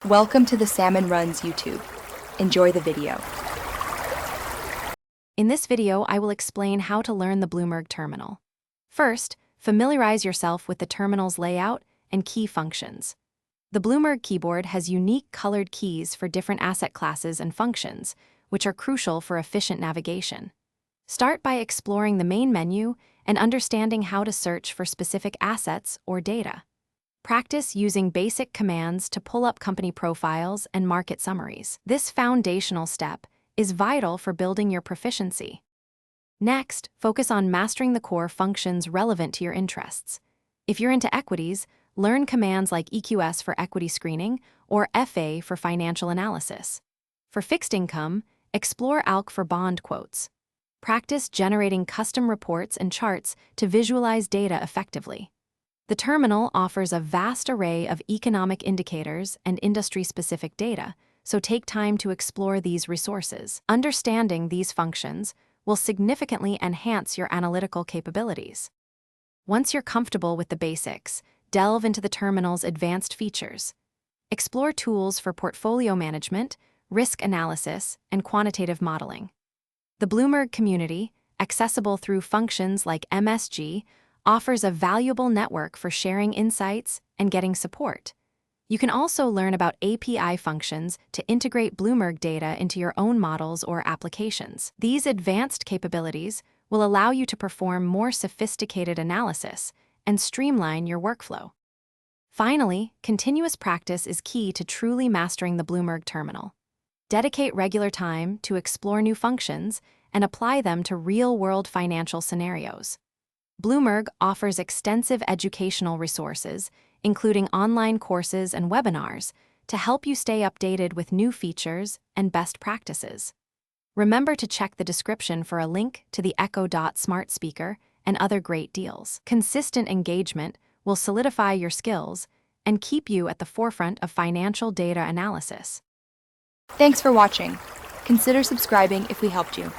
Welcome to the Salmon Runs YouTube. Enjoy the video. In this video, I will explain how to learn the Bloomberg terminal. First, familiarize yourself with the terminal's layout and key functions. The Bloomberg keyboard has unique colored keys for different asset classes and functions, which are crucial for efficient navigation. Start by exploring the main menu and understanding how to search for specific assets or data. Practice using basic commands to pull up company profiles and market summaries. This foundational step is vital for building your proficiency. Next, focus on mastering the core functions relevant to your interests. If you're into equities, learn commands like EQS for equity screening or FA for financial analysis. For fixed income, explore ALC for bond quotes. Practice generating custom reports and charts to visualize data effectively. The terminal offers a vast array of economic indicators and industry-specific data, so take time to explore these resources. Understanding these functions will significantly enhance your analytical capabilities. Once you're comfortable with the basics, delve into the terminal's advanced features. Explore tools for portfolio management, risk analysis, and quantitative modeling. The Bloomberg community, accessible through functions like MSG, offers a valuable network for sharing insights and getting support. You can also learn about API functions to integrate Bloomberg data into your own models or applications. These advanced capabilities will allow you to perform more sophisticated analysis and streamline your workflow. Finally, continuous practice is key to truly mastering the Bloomberg terminal. Dedicate regular time to explore new functions and apply them to real-world financial scenarios. Bloomberg offers extensive educational resources, including online courses and webinars, to help you stay updated with new features and best practices. Remember to check the description for a link to the Echo Dot smart speaker and other great deals. Consistent engagement will solidify your skills and keep you at the forefront of financial data analysis. Thanks for watching. Consider subscribing if we helped you.